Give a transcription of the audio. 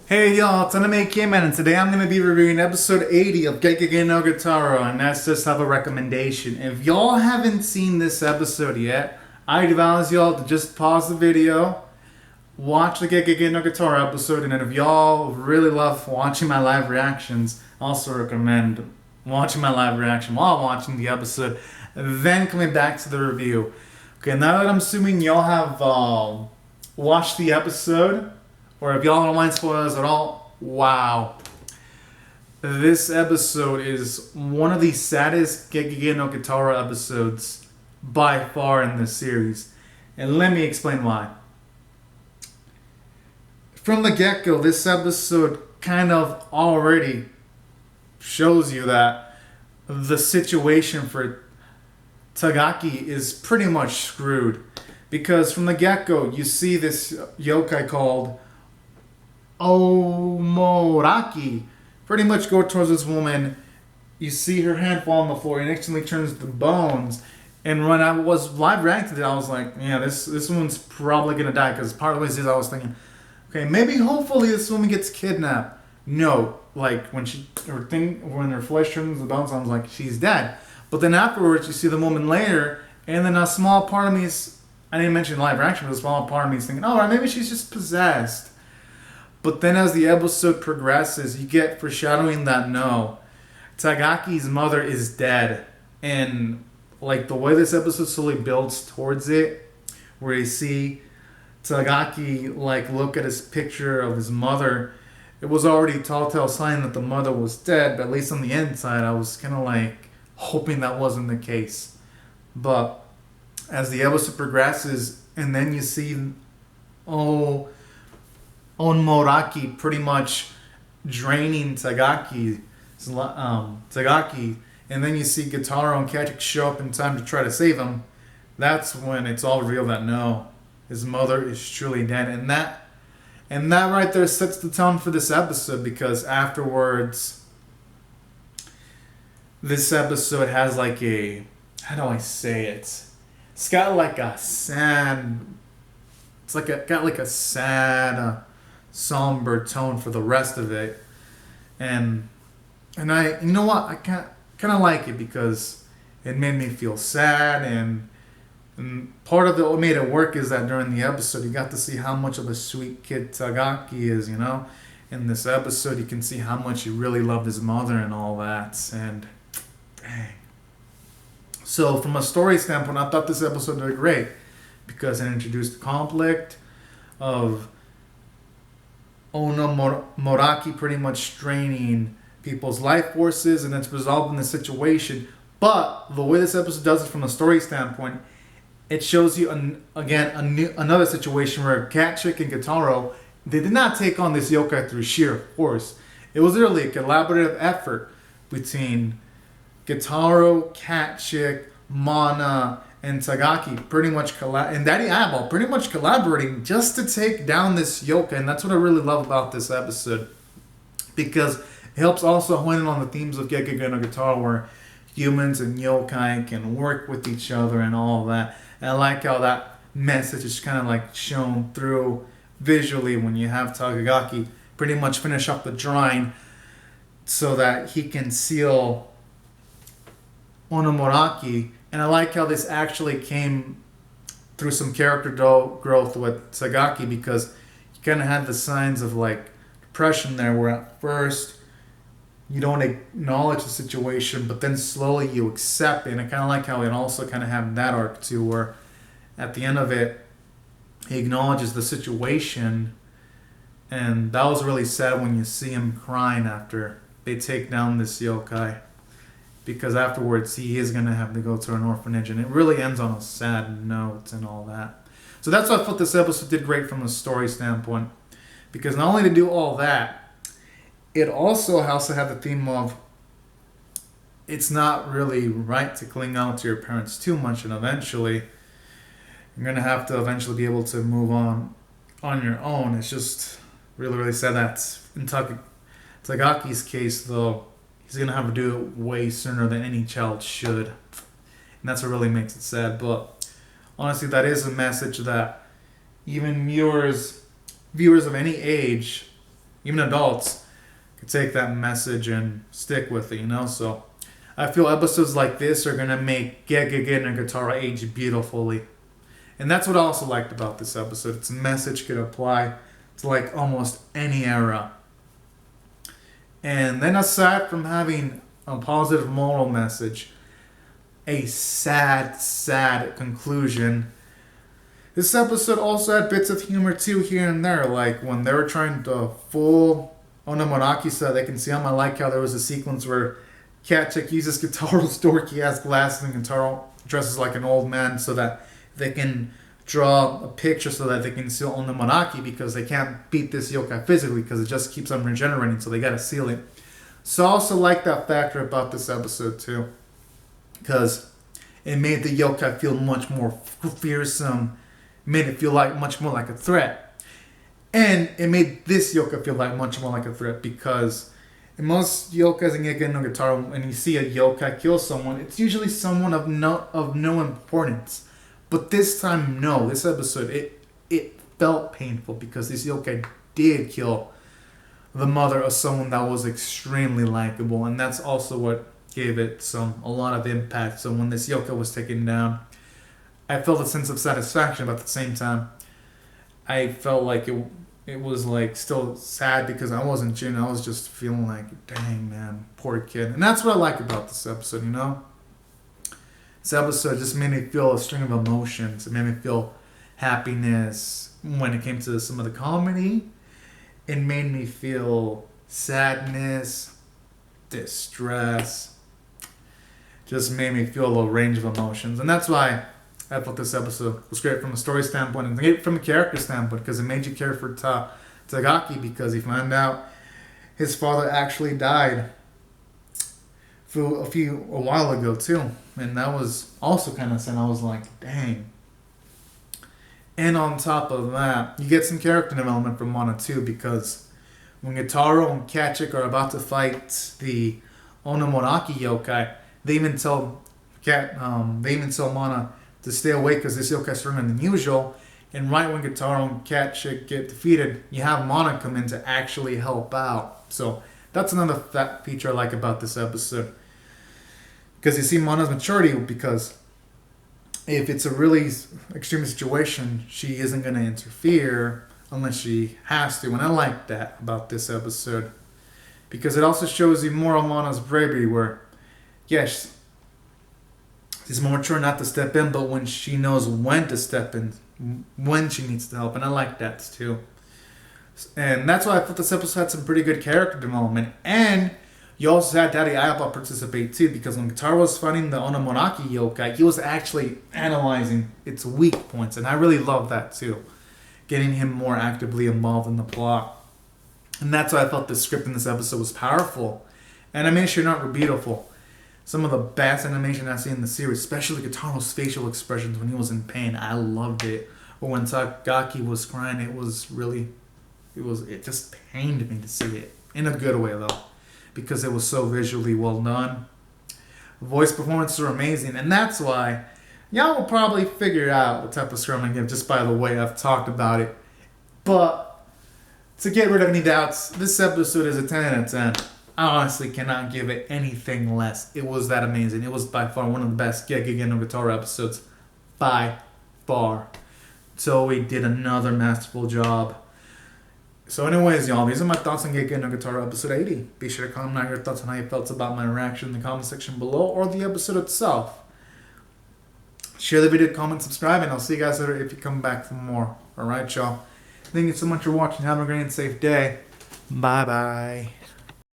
Hey y'all, it's Anime K-Man, and today I'm going to be reviewing episode 80 of Gegege no Kitarou, and that's just have a recommendation. If y'all haven't seen this episode yet, I advise y'all to just pause the video, watch the Gegege no Kitarou episode, and then if y'all really love watching my live reactions, I also recommend watching my live reaction while watching the episode, then coming back to the review. Okay, now that I'm assuming y'all have watched the episode, or if y'all don't mind spoilers at all, wow. This episode is one of the saddest Gegege no Kitarou episodes by far in this series. And let me explain why. From the get-go, this episode kind of already shows you that the situation for Tagaki is pretty much screwed. Because from the get-go, you see this yokai called Omoraki pretty much go towards this woman. You see her hand fall on the floor and instantly turns to bones. And when I was live reacting to it, I was like, yeah, this woman's probably gonna die. Because part of the way I was thinking, okay, maybe hopefully this woman gets kidnapped. No, like when her flesh turns to bones, I was like, she's dead. But then afterwards, you see the woman later, and then a small part of me is, I didn't mention live reaction, but a small part of me is thinking, oh, maybe she's just possessed. But then as the episode progresses, you get foreshadowing that no, Tagaki's mother is dead. And like the way this episode slowly builds towards it, where you see Tagaki like look at his picture of his mother, it was already a telltale sign that the mother was dead, but at least on the inside I was kind of like hoping that wasn't the case. But as the episode progresses, and then you see, Onmoraki pretty much draining Tagaki, and then you see Kitarou and Kachik show up in time to try to save him. That's when it's all revealed that no, his mother is truly dead, and that right there sets the tone for this episode, because afterwards, this episode has like a, how do I say it? It's got like a sad, got like a sad, somber tone for the rest of it, and I, you know what, I kind of like it because it made me feel sad, and part of what made it work is that during the episode you got to see how much of a sweet kid Tagaki is, you know. In this episode you can see how much he really loved his mother and all that, and dang. So from a story standpoint, I thought this episode did great because it introduced the conflict of Moraki pretty straining straining people's life forces, and it's resolving the situation. But the way this episode does it from a story standpoint, it shows you another situation where Kachik and Kitarou, they did not take on this yokai through sheer force. It was really a collaborative effort between Kitarou, Kachik, Mana, and Tagaki and Daddy Eyeball pretty much collaborating just to take down this yokai, and that's what I really love about this episode, because it helps also hone in on the themes of Gegege no Kitarou, where humans and yokai can work with each other and all that. And I like how that message is kind of like shown through visually when you have Tagaki pretty much finish up the drawing so that he can seal Onomoraki. And I like how this actually came through some character growth with Tagaki, because you kind of had the signs of like depression there, where at first you don't acknowledge the situation, but then slowly you accept it. And I kind of like how it also kind of had that arc too, where at the end of it, he acknowledges the situation. And that was really sad when you see him crying after they take down this yokai, because afterwards he is going to have to go to an orphanage, and it really ends on a sad note and all that. So that's why I thought this episode did great from a story standpoint, because not only to do all that, it also has to have the theme of it's not really right to cling on to your parents too much, and eventually you're going to have to eventually be able to move on your own. It's just really, really sad that in Tagaki's case, though, he's going to have to do it way sooner than any child should. And that's what really makes it sad. But honestly, that is a message that even viewers of any age even adults could take that message and stick with it, you know? So I feel episodes like this are gonna make Gegege no Kitarou age beautifully. And that's what I also liked about this episode. Its message could apply to like almost any era. And then aside from having a positive moral message, a sad, sad conclusion, this episode also had bits of humor too here and there. Like when they were trying to fool Onomoraki so they can see him. I like how there was a sequence where Cat Chick uses Kitarou's dorky ass glasses and Kitarou dresses like an old man so that they can draw a picture so that they can seal Onomoraki because they can't beat this yokai physically because it just keeps on regenerating, so they gotta seal it. So I also like that factor about this episode too, because it made the yokai feel much more fearsome, made it feel like much more like a threat. And it made this yokai feel like much more like a threat because in most yokais in Gegege no Kitarou, when you see a yokai kill someone, it's usually someone of no importance. But this time, no. This episode, it felt painful because this yokai did kill the mother of someone that was extremely likable, and that's also what gave it a lot of impact. So when this yokai was taken down, I felt a sense of satisfaction, but at the same time, I felt like it was like still sad because I wasn't cheering. I was just feeling like, dang man, poor kid. And that's what I like about this episode, you know? This episode just made me feel a string of emotions. It made me feel happiness when it came to some of the comedy. It made me feel sadness, distress. Just made me feel a range of emotions. And that's why I thought this episode was great from a story standpoint and great from a character standpoint because it made you care for Tagaki because he found out his father actually died a while ago too. And that was also kind of sad. I was like, dang. And on top of that, you get some character development from Mana too, because when Kitarou and Cat Chick are about to fight the Onomoraki yokai, they even tell Mana to stay away because this yokai is stronger than usual. And right when Kitarou and Cat Chick get defeated, you have Mana come in to actually help out. So that's another feature I like about this episode. Because you see Mana's maturity, because if it's a really extreme situation, she isn't going to interfere unless she has to. And I like that about this episode. Because it also shows you more of Mana's bravery where, yes, she's more mature not to step in, but when she knows when to step in, when she needs to help. And I like that too. And that's why I thought this episode had some pretty good character development. And you also had Daddy Ayaba participate too, because when Kitarou was fighting the Onomoraki yokai, he was actually analyzing its weak points, and I really love that too, getting him more actively involved in the plot. And that's why I felt the script in this episode was powerful. Animation art were beautiful. Some of the best animation I've seen in the series, especially Kitarou's facial expressions when he was in pain. I loved it. Or when Tagaki was crying, it just pained me to see it. In a good way though, because it was so visually well done. Voice performances are amazing, and that's why y'all will probably figure out what type of score I'm going to give just by the way I've talked about it. But to get rid of any doubts, this episode is a 10 out of 10. I honestly cannot give it anything less. It was that amazing. It was by far one of the best Gegege no Kitarou episodes. By far. Toei did another masterful job. So anyways, y'all, these are my thoughts on Gegege no Kitarou episode 80. Be sure to comment out your thoughts on how you felt about my reaction in the comment section below or the episode itself. Share the video, comment, subscribe, and I'll see you guys later if you come back for more. Alright, y'all. Thank you so much for watching. Have a great and safe day. Bye-bye.